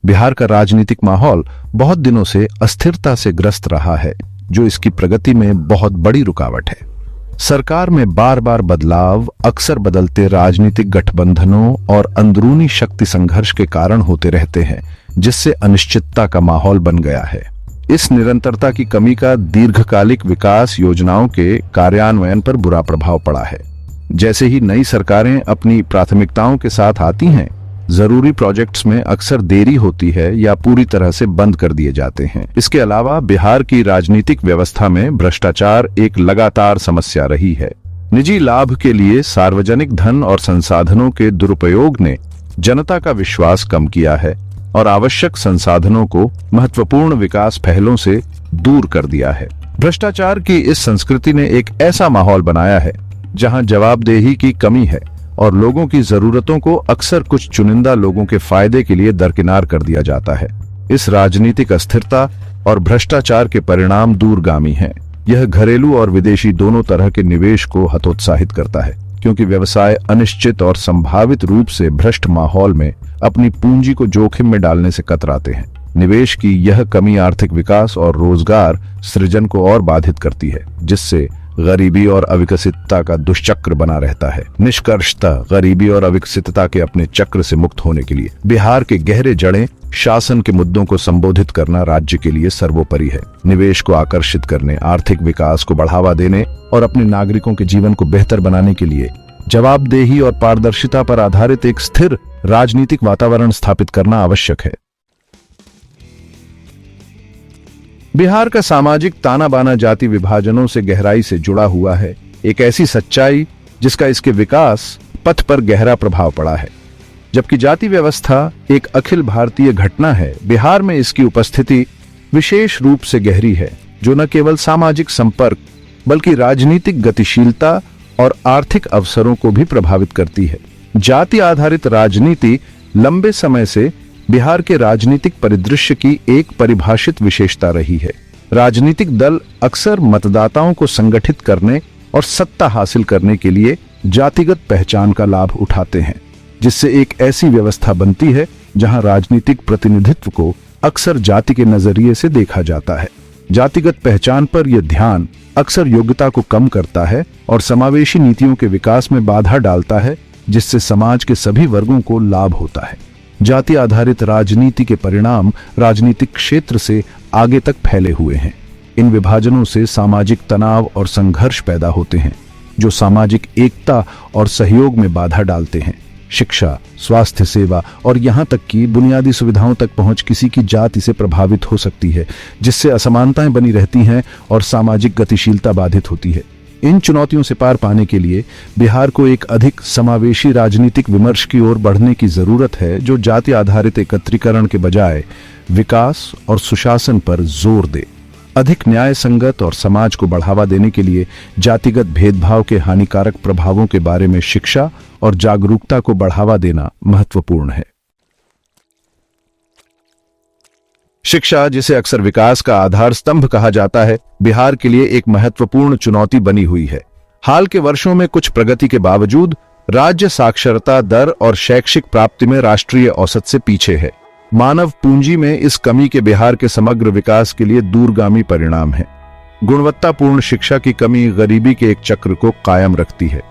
बिहार का राजनीतिक माहौल बहुत दिनों से अस्थिरता से ग्रस्त रहा है, जो इसकी प्रगति में बहुत बड़ी रुकावट है। सरकार में बार बार बदलाव, अक्सर बदलते राजनीतिक गठबंधनों और अंदरूनी शक्ति संघर्ष के कारण होते रहते हैं, जिससे अनिश्चितता का माहौल बन गया है। इस निरंतरता की कमी का दीर्घकालिक विकास योजनाओं के कार्यान्वयन पर बुरा प्रभाव पड़ा है। जैसे ही नई सरकारें अपनी प्राथमिकताओं के साथ आती हैं, जरूरी प्रोजेक्ट्स में अक्सर देरी होती है या पूरी तरह से बंद कर दिए जाते हैं। इसके अलावा बिहार की राजनीतिक व्यवस्था में भ्रष्टाचार एक लगातार समस्या रही है। निजी लाभ के लिए सार्वजनिक धन और संसाधनों के दुरुपयोग ने जनता का विश्वास कम किया है और आवश्यक संसाधनों को महत्वपूर्ण विकास पहलों से दूर कर दिया है। भ्रष्टाचार की इस संस्कृति ने एक ऐसा माहौल बनाया है जहां जवाबदेही की कमी है और लोगों की जरूरतों को अक्सर कुछ चुनिंदा लोगों के फायदे के लिए दरकिनार कर दिया जाता है। इस राजनीतिक अस्थिरता और भ्रष्टाचार के परिणाम दूरगामी हैं। यह घरेलू और विदेशी दोनों तरह के निवेश को हतोत्साहित करता है, क्योंकि व्यवसाय अनिश्चित और संभावित रूप से भ्रष्ट माहौल में अपनी पूंजी को जोखिम में डालने से कतराते हैं। निवेश की यह कमी आर्थिक विकास और रोजगार सृजन को और बाधित करती है, जिससे गरीबी और अविकसितता का दुष्चक्र बना रहता है। निष्कर्षतः गरीबी और अविकसितता के अपने चक्र से मुक्त होने के लिए बिहार के गहरे जड़ें शासन के मुद्दों को संबोधित करना राज्य के लिए सर्वोपरि है। निवेश को आकर्षित करने, आर्थिक विकास को बढ़ावा देने और अपने नागरिकों के जीवन को बेहतर बनाने के लिए जवाबदेही और पारदर्शिता पर आधारित एक स्थिर राजनीतिक वातावरण स्थापित करना आवश्यक है। बिहार का सामाजिक ताना बाना जाति विभाजनों से गहराई से जुड़ा हुआ है, एक ऐसी सच्चाई जिसका इसके विकास पथ पर गहरा प्रभाव पड़ा है। जबकि जाति व्यवस्था एक अखिल भारतीय घटना है, बिहार में इसकी उपस्थिति विशेष रूप से गहरी है, जो न केवल सामाजिक संपर्क बल्कि राजनीतिक गतिशीलता और आर्थिक अवसरों को भी प्रभावित करती है। जाति आधारित राजनीति लंबे समय से बिहार के राजनीतिक परिदृश्य की एक परिभाषित विशेषता रही है। राजनीतिक दल अक्सर मतदाताओं को संगठित करने और सत्ता हासिल करने के लिए जातिगत पहचान का लाभ उठाते हैं, जिससे एक ऐसी व्यवस्था बनती है जहां राजनीतिक प्रतिनिधित्व को अक्सर जाति के नजरिए से देखा जाता है। जातिगत पहचान पर यह ध्यान अक्सर योग्यता को कम करता है और समावेशी नीतियों के विकास में बाधा डालता है, जिससे समाज के सभी वर्गों को लाभ होता है। जाति आधारित राजनीति के परिणाम राजनीतिक क्षेत्र से आगे तक फैले हुए हैं। इन विभाजनों से सामाजिक तनाव और संघर्ष पैदा होते हैं, जो सामाजिक एकता और सहयोग में बाधा डालते हैं। शिक्षा, स्वास्थ्य सेवा और यहाँ तक कि बुनियादी सुविधाओं तक पहुँच किसी की जाति से प्रभावित हो सकती है, जिससे असमानताएं बनी रहती हैं और सामाजिक गतिशीलता बाधित होती है। इन चुनौतियों से पार पाने के लिए बिहार को एक अधिक समावेशी राजनीतिक विमर्श की ओर बढ़ने की जरूरत है, जो जाति आधारित एकत्रीकरण के बजाय विकास और सुशासन पर जोर दे। अधिक न्याय संगत और समाज को बढ़ावा देने के लिए जातिगत भेदभाव के हानिकारक प्रभावों के बारे में शिक्षा और जागरूकता को बढ़ावा देना महत्वपूर्ण है। शिक्षा, जिसे अक्सर विकास का आधार स्तंभ कहा जाता है, बिहार के लिए एक महत्वपूर्ण चुनौती बनी हुई है। हाल के वर्षों में कुछ प्रगति के बावजूद राज्य साक्षरता दर और शैक्षिक प्राप्ति में राष्ट्रीय औसत से पीछे है। मानव पूंजी में इस कमी के बिहार के समग्र विकास के लिए दूरगामी परिणाम है। गुणवत्तापूर्ण शिक्षा की कमी गरीबी के एक चक्र को कायम रखती है।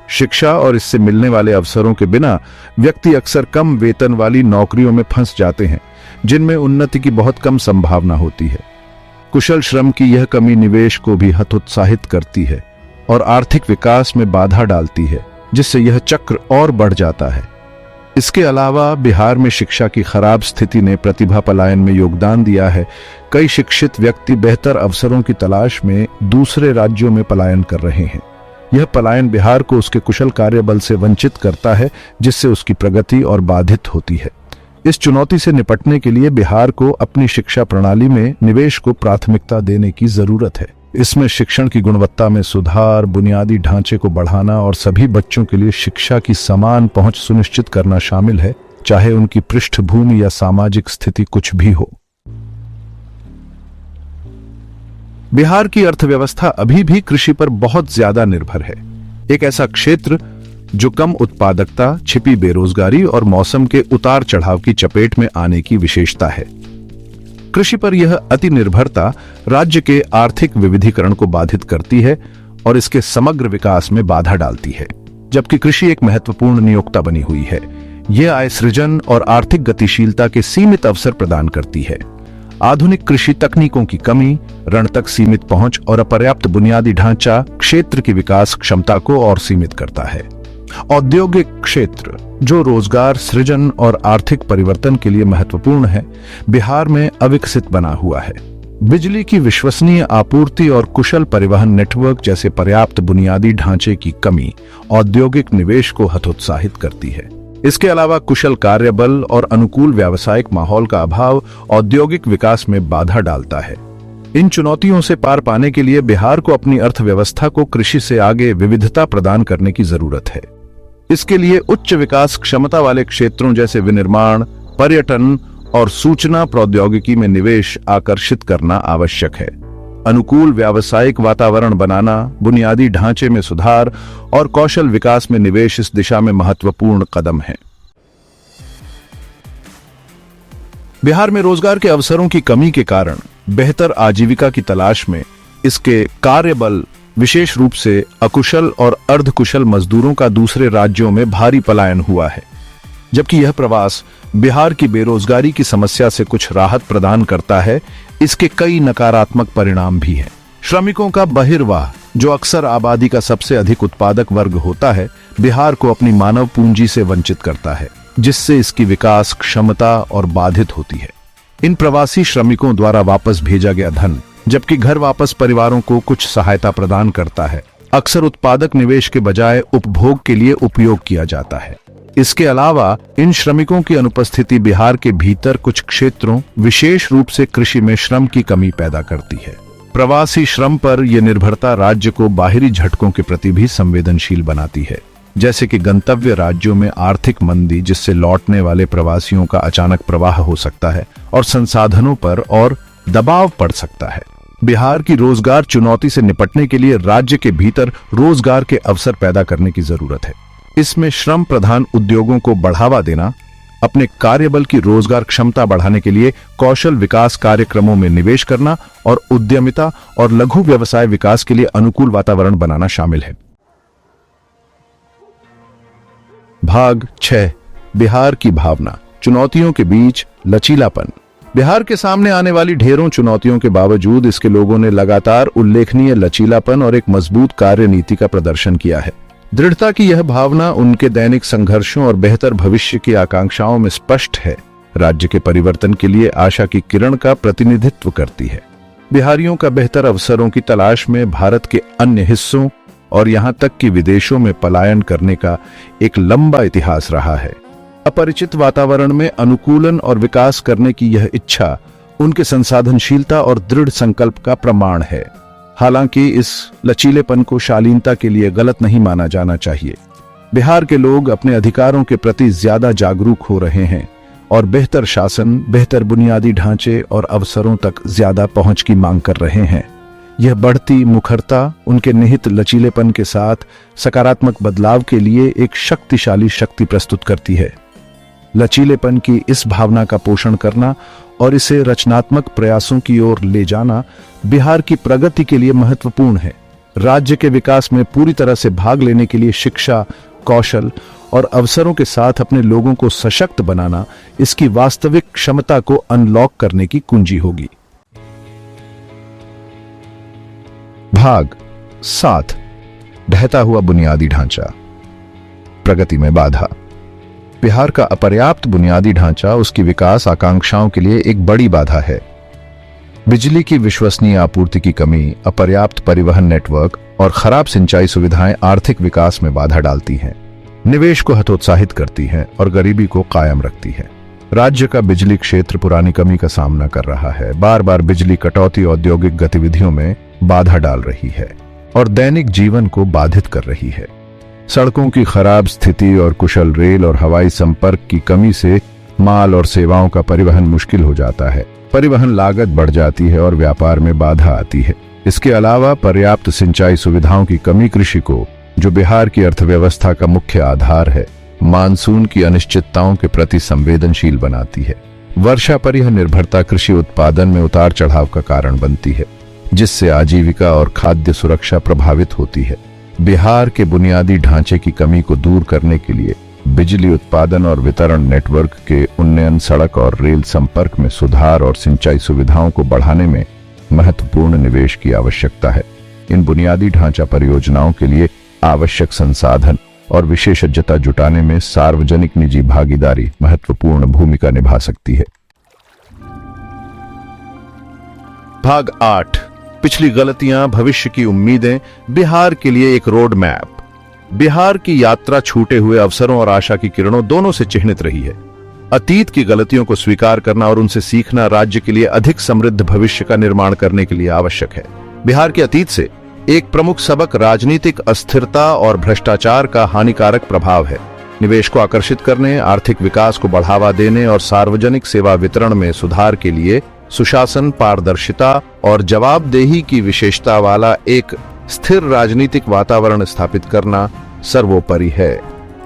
शिक्षा और इससे मिलने वाले अवसरों के बिना व्यक्ति अक्सर कम वेतन वाली नौकरियों में फंस जाते हैं, जिनमें उन्नति की बहुत कम संभावना होती है। कुशल श्रम की यह कमी निवेश को भी हतोत्साहित करती है और आर्थिक विकास में बाधा डालती है, जिससे यह चक्र और बढ़ जाता है। इसके अलावा बिहार में शिक्षा की खराब स्थिति ने प्रतिभा पलायन में योगदान दिया है। कई शिक्षित व्यक्ति बेहतर अवसरों की तलाश में दूसरे राज्यों में पलायन कर रहे हैं। यह पलायन बिहार को उसके कुशल कार्यबल से वंचित करता है, जिससे उसकी प्रगति और बाधित होती है। इस चुनौती से निपटने के लिए बिहार को अपनी शिक्षा प्रणाली में निवेश को प्राथमिकता देने की जरूरत है। इसमें शिक्षण की गुणवत्ता में सुधार, बुनियादी ढांचे को बढ़ाना और सभी बच्चों के लिए शिक्षा की समान पहुंच सुनिश्चित करना शामिल है, चाहे उनकी पृष्ठभूमि या सामाजिक स्थिति कुछ भी हो। बिहार की अर्थव्यवस्था अभी भी कृषि पर बहुत ज्यादा निर्भर है, एक ऐसा क्षेत्र जो कम उत्पादकता, छिपी बेरोजगारी और मौसम के उतार चढ़ाव की चपेट में आने की विशेषता है। कृषि पर यह अति निर्भरता राज्य के आर्थिक विविधीकरण को बाधित करती है और इसके समग्र विकास में बाधा डालती है। जबकि कृषि एक महत्वपूर्ण नियोक्ता बनी हुई है, यह आय सृजन और आर्थिक गतिशीलता के सीमित अवसर प्रदान करती है। आधुनिक कृषि तकनीकों की कमी, ऋण तक सीमित पहुंच और अपर्याप्त बुनियादी ढांचा क्षेत्र की विकास क्षमता को और सीमित करता है। औद्योगिक क्षेत्र, जो रोजगार सृजन और आर्थिक परिवर्तन के लिए महत्वपूर्ण है, बिहार में अविकसित बना हुआ है। बिजली की विश्वसनीय आपूर्ति और कुशल परिवहन नेटवर्क जैसे पर्याप्त बुनियादी ढांचे की कमी औद्योगिक निवेश को हतोत्साहित करती है। इसके अलावा कुशल कार्यबल और अनुकूल व्यावसायिक माहौल का अभाव औद्योगिक विकास में बाधा डालता है। इन चुनौतियों से पार पाने के लिए बिहार को अपनी अर्थव्यवस्था को कृषि से आगे विविधता प्रदान करने की जरूरत है। इसके लिए उच्च विकास क्षमता वाले क्षेत्रों जैसे विनिर्माण, पर्यटन और सूचना प्रौद्योगिकी में निवेश आकर्षित करना आवश्यक है। अनुकूल व्यावसायिक वातावरण बनाना, बुनियादी ढांचे में सुधार और कौशल विकास में निवेश इस दिशा में महत्वपूर्ण कदम है। बिहार में रोजगार के अवसरों की कमी के कारण बेहतर आजीविका की तलाश में इसके कार्यबल, विशेष रूप से अकुशल और अर्धकुशल मजदूरों का दूसरे राज्यों में भारी पलायन हुआ है। जबकि यह प्रवास बिहार की बेरोजगारी की समस्या से कुछ राहत प्रदान करता है, इसके कई नकारात्मक परिणाम भी हैं। श्रमिकों का बहिर्वाह, जो अक्सर आबादी का सबसे अधिक उत्पादक वर्ग होता है, बिहार को अपनी मानव पूंजी से वंचित करता है, जिससे इसकी विकास क्षमता और बाधित होती है। इन प्रवासी श्रमिकों द्वारा वापस भेजा गया धन, जबकि घर वापस परिवारों को कुछ सहायता प्रदान करता है, अक्सर उत्पादक निवेश के बजाय उपभोग के लिए उपयोग किया जाता है। इसके अलावा इन श्रमिकों की अनुपस्थिति बिहार के भीतर कुछ क्षेत्रों, विशेष रूप से कृषि में श्रम की कमी पैदा करती है। प्रवासी श्रम पर यह निर्भरता राज्य को बाहरी झटकों के प्रति भी संवेदनशील बनाती है, जैसे कि गंतव्य राज्यों में आर्थिक मंदी, जिससे लौटने वाले प्रवासियों का अचानक प्रवाह हो सकता है और संसाधनों पर और दबाव पड़ सकता है। बिहार की रोजगार चुनौती से निपटने के लिए राज्य के भीतर रोजगार के अवसर पैदा करने की जरूरत है। इसमें श्रम प्रधान उद्योगों को बढ़ावा देना, अपने कार्यबल की रोजगार क्षमता बढ़ाने के लिए कौशल विकास कार्यक्रमों में निवेश करना और उद्यमिता और लघु व्यवसाय विकास के लिए अनुकूल वातावरण बनाना शामिल है। भाग 6, बिहार की भावना, चुनौतियों के बीच लचीलापन। बिहार के सामने आने वाली ढेरों चुनौतियों के बावजूद इसके लोगों ने लगातार उल्लेखनीय लचीलापन और एक मजबूत कार्य नीति का प्रदर्शन किया है। दृढ़ता की यह भावना उनके दैनिक संघर्षों और बेहतर भविष्य की आकांक्षाओं में स्पष्ट है, राज्य के परिवर्तन के लिए आशा की किरण का प्रतिनिधित्व करती है। बिहारियों का बेहतर अवसरों की तलाश में भारत के अन्य हिस्सों और यहां तक कि विदेशों में पलायन करने का एक लंबा इतिहास रहा है। अपरिचित वातावरण में अनुकूलन और विकास करने की यह इच्छा उनके संसाधनशीलता और दृढ़ संकल्प का प्रमाण है। हालांकि इस लचीलेपन को शालीनता के लिए गलत नहीं माना जाना चाहिए। बिहार के लोग अपने अधिकारों के प्रति ज्यादा जागरूक हो रहे हैं और बेहतर शासन, बेहतर बुनियादी ढांचे और अवसरों तक ज्यादा पहुंच की मांग कर रहे हैं। यह बढ़ती मुखरता उनके निहित लचीलेपन के साथ सकारात्मक बदलाव के लिए एक शक्तिशाली शक्ति प्रस्तुत करती है। लचीलेपन की इस भावना का पोषण करना और इसे रचनात्मक प्रयासों की ओर ले जाना बिहार की प्रगति के लिए महत्वपूर्ण है। राज्य के विकास में पूरी तरह से भाग लेने के लिए शिक्षा, कौशल और अवसरों के साथ अपने लोगों को सशक्त बनाना इसकी वास्तविक क्षमता को अनलॉक करने की कुंजी होगी। भाग 7, ढहता हुआ बुनियादी ढांचा, प्रगति में बाधा। बिहार का अपर्याप्त बुनियादी ढांचा उसकी विकास आकांक्षाओं के लिए एक बड़ी बाधा है। बिजली की विश्वसनीय आपूर्ति की कमी, अपर्याप्त परिवहन नेटवर्क और खराब सिंचाई सुविधाएं आर्थिक विकास में बाधा डालती हैं, निवेश को हतोत्साहित करती हैं और गरीबी को कायम रखती हैं। राज्य का बिजली क्षेत्र पुरानी कमी का सामना कर रहा है। बार बार बिजली कटौती औद्योगिक गतिविधियों में बाधा डाल रही है और दैनिक जीवन को बाधित कर रही है। सड़कों की खराब स्थिति और कुशल रेल और हवाई संपर्क की कमी से माल और सेवाओं का परिवहन मुश्किल हो जाता है। परिवहन लागत बढ़ जाती है और व्यापार में बाधा आती है। इसके अलावा पर्याप्त सिंचाई सुविधाओं की कमी कृषि को जो बिहार की अर्थव्यवस्था का मुख्य आधार है, मानसून की अनिश्चितताओं के प्रति संवेदनशील बनाती है। वर्षा पर यह निर्भरता कृषि उत्पादन में उतार चढ़ाव का कारण बनती है, जिससे आजीविका और खाद्य सुरक्षा प्रभावित होती है। बिहार के बुनियादी ढांचे की कमी को दूर करने के लिए बिजली उत्पादन और वितरण नेटवर्क के उन्नयन, सड़क और रेल संपर्क में सुधार और सिंचाई सुविधाओं को बढ़ाने में महत्वपूर्ण निवेश की आवश्यकता है। इन बुनियादी ढांचा परियोजनाओं के लिए आवश्यक संसाधन और विशेषज्ञता जुटाने में सार्वजनिक निजी भागीदारी महत्वपूर्ण भूमिका निभा सकती है। भाग 8, पिछली गलतियां, भविष्य की उम्मीदें, बिहार के लिए एक रोड मैप। बिहार की यात्रा छूटे हुए अवसरों और आशा की किरणों दोनों से चिह्नित रही है। अतीत की गलतियों को स्वीकार करना और उनसे सीखना राज्य के लिए अधिक समृद्ध भविष्य का निर्माण करने के लिए आवश्यक है। बिहार के अतीत से एक प्रमुख सबक राजनीतिक अस्थिरता और भ्रष्टाचार का हानिकारक प्रभाव है। निवेश को आकर्षित करने, आर्थिक विकास को बढ़ावा देने और सार्वजनिक सेवा वितरण में सुधार के लिए सुशासन, पारदर्शिता और जवाबदेही की विशेषता वाला एक स्थिर राजनीतिक वातावरण स्थापित करना सर्वोपरि है।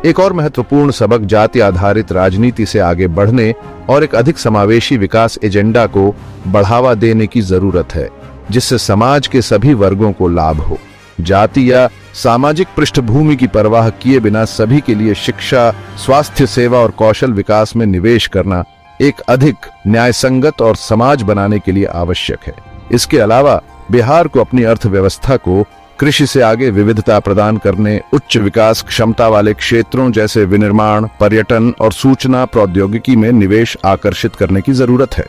एक और महत्वपूर्ण सबक जाति आधारित राजनीति से आगे बढ़ने और एक अधिक समावेशी विकास एजेंडा को बढ़ावा देने की जरूरत है, जिससे समाज के सभी वर्गों को लाभ हो। जाति या सामाजिक पृष्ठभूमि की परवाह किए बिना सभी के लिए शिक्षा, स्वास्थ्य सेवा और कौशल विकास में निवेश करना एक अधिक न्यायसंगत और समाज बनाने के लिए आवश्यक है। इसके अलावा बिहार को अपनी अर्थव्यवस्था को कृषि से आगे विविधता प्रदान करने, उच्च विकास क्षमता वाले क्षेत्रों जैसे विनिर्माण, पर्यटन और सूचना प्रौद्योगिकी में निवेश आकर्षित करने की जरूरत है।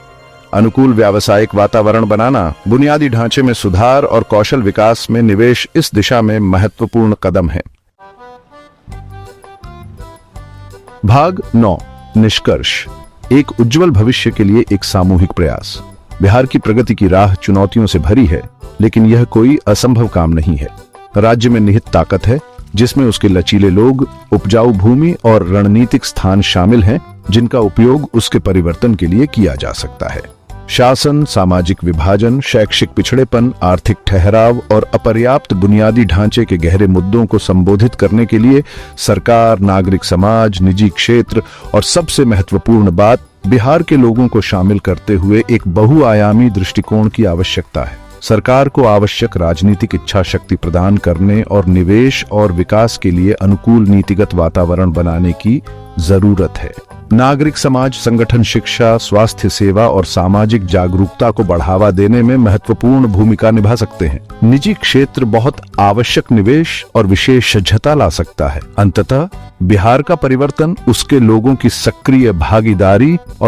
अनुकूल व्यावसायिक वातावरण बनाना, बुनियादी ढांचे में सुधार और कौशल विकास में निवेश इस दिशा में महत्वपूर्ण कदम है। भाग 9, निष्कर्ष। एक उज्जवल भविष्य के लिए एक सामूहिक प्रयास। बिहार की प्रगति की राह चुनौतियों से भरी है, लेकिन यह कोई असंभव काम नहीं है। राज्य में निहित ताकत है, जिसमें उसके लचीले लोग, उपजाऊ भूमि और रणनीतिक स्थान शामिल हैं, जिनका उपयोग उसके परिवर्तन के लिए किया जा सकता है। शासन, सामाजिक विभाजन, शैक्षिक पिछड़ेपन, आर्थिक ठहराव और अपर्याप्त बुनियादी ढांचे के गहरे मुद्दों को संबोधित करने के लिए सरकार, नागरिक समाज, निजी क्षेत्र और सबसे महत्वपूर्ण बात, बिहार के लोगों को शामिल करते हुए एक बहुआयामी दृष्टिकोण की आवश्यकता है। सरकार को आवश्यक राजनीतिक इच्छा शक्ति प्रदान करने और निवेश और विकास के लिए अनुकूल नीतिगत वातावरण बनाने की जरूरत है। नागरिक समाज संगठन शिक्षा, स्वास्थ्य सेवा और सामाजिक जागरूकता को बढ़ावा देने में महत्वपूर्ण भूमिका निभा सकते हैं। निजी क्षेत्र बहुत आवश्यक निवेश और विशेषज्ञता ला सकता है। अंततः बिहार का परिवर्तन उसके लोगों की सक्रिय भागीदारी और